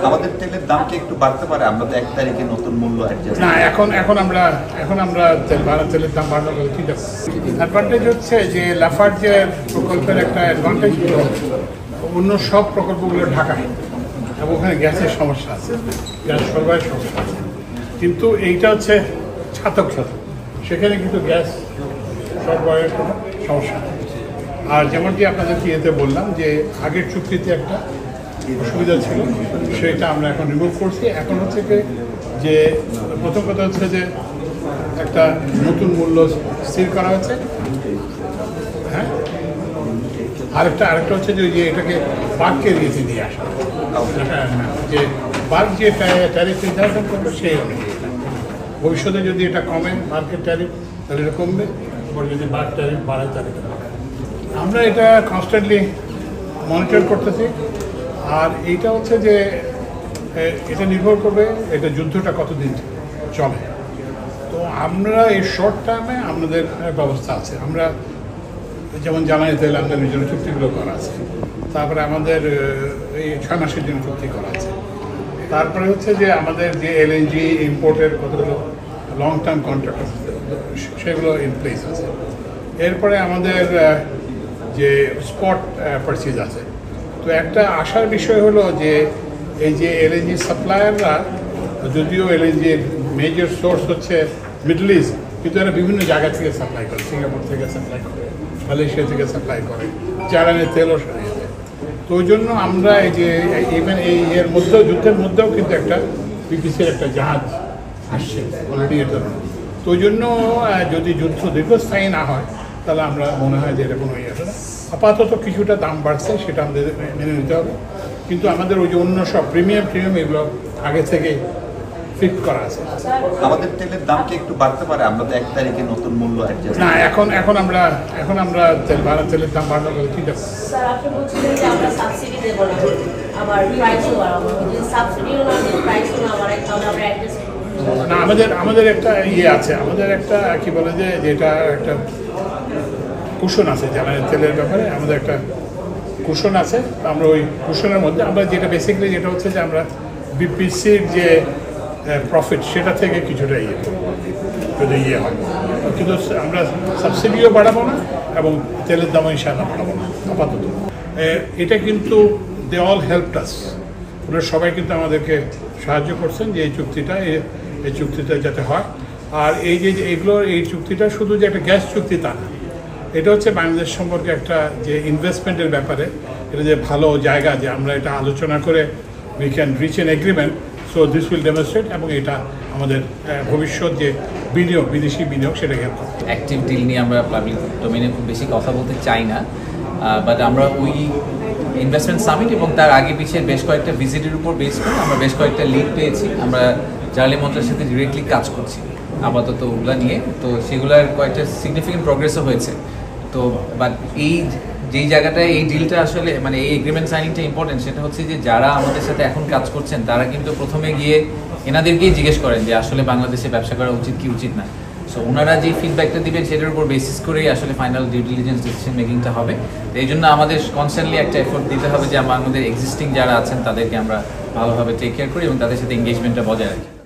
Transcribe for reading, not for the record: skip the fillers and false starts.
আমাদের তেলের দাম কি একটু বাড়তে পারে? আমরা তো 1 তারিখে নতুন মূল্য অ্যাডজাস্ট না, এখন আমরা তেলের দাম বাড়ানো করে কি দেখো। অ্যাডভান্টেজ হচ্ছে যে লাফার্জ যে প্রকল্পের একটা অ্যাডভান্টেজ হলো অন্য সব প্রকল্পগুলো ঢাকায় এবং ওখানে গ্যাসের সমস্যা আছে, গ্যাস সরবরাহের সমস্যা আছে, কিন্তু এইটা হচ্ছে ছাতক সেখানে কিন্তু গ্যাস সরবরাহের কোনো সমস্যা নেই। আর যেমনটি আপনাদেরকে ইয়েতে বললাম যে আগের চুক্তিতে একটা অসুবিধা ছিল, সেটা আমরা এখন রিমুভ করছি। এখন হচ্ছে যে প্রথম কথা হচ্ছে যে একটা নতুন মূল্য স্থির করা হয়েছে। হ্যাঁ, আরেকটা হচ্ছে যে এটাকে বার্গকে নিয়ে আসা, যে বার্গ যে ট্যারিফ নির্ধারণ করবে সেই অনুযায়ী ভবিষ্যতে যদি এটা কমে মার্কেট ট্যারিফ তাহলে এটা কমবে, এবার যদি বার্গ ট্যারিফ বাড়ায় তাহলে আমরা এটা কনস্ট্যান্টলি মনিটর করতেছি। আর এইটা হচ্ছে যে এটা নির্ভর করবে এটা যুদ্ধটা কতদিন চলে। তো আমরা এই শর্ট টার্মে আমাদের ব্যবস্থা আছে, আমরা যেমন জ্বালানি তেল আমদানির জন্য চুক্তিগুলো করা আছে, তারপরে আমাদের এই 6 মাসের জন্য চুক্তি করা আছে, তারপরে হচ্ছে যে আমাদের যে এলএনজি ইম্পোর্টের কতগুলো লং টার্ম কন্ট্রাক্ট আছে সেগুলো ইন প্লেস আছে। এরপরে আমাদের যে স্পট পারচেজ আছে। তো একটা আশার বিষয় হলো যে এই যে এলএনজি সাপ্লায়াররা, যদিও এলএনজির মেজর সোর্স হচ্ছে মিডল ইস্ট, কিন্তু এরা বিভিন্ন জায়গা থেকে সাপ্লাই করে, সিঙ্গাপুর থেকে সাপ্লাই করে, মালয়েশিয়া থেকে সাপ্লাই করে, জ্বালানির তেলও সরিয়ে দেয়। তো ওই জন্য আমরা এই যে ইভেন এর মধ্যেও যুদ্ধের মধ্যেও কিন্তু একটা বিপিসির একটা জাহাজ আসছে অলরেডি এর জন্য। তো ওই জন্য যদি যুদ্ধ দীর্ঘস্থায়ী না হয় তাহলে আমরা মনে হয় যে এটা কোনো ইয়ে হবে না। আপাতত কিছুটা দাম বাড়ছে, সেটা আমাদের মেনে নিতে হবে, কিন্তু আমাদের ওই যে অন্য সব প্রিমিয়াম এগুলো আগে থেকে ফিক্স করা আছে। আমাদের তেলের দাম কি একটু বাড়তে পারে? আমরা তো 1 তারিখে নতুন মূল্য অ্যাডজাস্ট না, এখন আমরা তেলের দাম বাড়ানো করে কি দেখো। স্যার, আপনি বলছিলেন যে আমরা সাবসিডি দেব না, আবার প্রাইসও বাড়াবো, যদি সাবসিডিও না দিয়ে প্রাইসও না বাড়াই তাহলে আমরা অ্যাডজাস্ট না, আমাদের একটা ইয়ে আছে, আমাদের একটা কি বলে যে যেটা একটা কুশন আছে জ্বালানি তেলের ব্যাপারে, আমাদের একটা কুশন আছে। আমরা ওই কুশনের মধ্যে আমরা যেটা বেসিক্যালি যেটা হচ্ছে যে আমরা বিপিসির যে প্রফিট সেটা থেকে কিছুটা যদি ইয়ে হয়, কিন্তু আমরা সাবসিডিও বাড়াবো না এবং তেলের দামও ইনশাআল্লাহ বাড়াবো না আপাতত। এটা কিন্তু দে অল হেল্পড আস, ওরা সবাই কিন্তু আমাদেরকে সাহায্য করছেন যে এই চুক্তিটা যাতে হয়। আর এই চুক্তিটা শুধু যে একটা গ্যাস চুক্তি তা না, এটা হচ্ছে বাংলাদেশ সম্পর্কে একটা যে ইনভেস্টমেন্টের ব্যাপারে এটা যে ভালো জায়গা, যে আমরা এটা আলোচনা করে we can reach N agreement. So this will demonstrate, এবং এটা আমাদের ভবিষ্যৎ যে বিদেশি বিনিয়োগ সেটাকে হেল্প করবে। অ্যাক্টিভ ডিল নিয়ে আমরা পাবলিক ডোমেইনে খুব বেশি কথা বলতে চাই না, বাট আমরা ওই ইনভেস্টমেন্ট সামিট এবং তার আগে পিছিয়ে বেশ কয়েকটা ভিজিটের উপর বেস করে আমরা বেশ কয়েকটা লিড পেয়েছি। আমরা জ্বালানি মন্ত্রণালয়ের সাথে ডিরেক্টলি কাজ করছি আপাতত ওগুলা নিয়ে, তো সেগুলোর কয়েকটা সিগনিফিকেন্ট প্রগ্রেসও হয়েছে। তো বাট যেই জায়গাটায় এই ডিলটা আসলে মানে এই এগ্রিমেন্ট সাইনিংটা ইম্পর্টেন্ট, সেটা হচ্ছে যে যারা আমাদের সাথে এখন কাজ করছেন তারা কিন্তু প্রথমে গিয়ে এনাদেরকেই জিজ্ঞেস করেন যে আসলে বাংলাদেশে ব্যবসা করা উচিত কি উচিত না। সো ওনারা যে ফিডব্যাকটা দিবেন সেটার উপর বেসিস করেই আসলে ফাইনাল ডিউ ডিলিজেন্স ডিসিশন মেকিংটা হবে। তো এই জন্য আমাদের কনস্ট্যান্টলি একটা এফোর্ট দিতে হবে যে আমাদের এক্সিস্টিং যারা আছেন তাদেরকে আমরা ভালোভাবে টেক কেয়ার করি এবং তাদের সাথে এঙ্গেজমেন্টটা বজায় রাখি।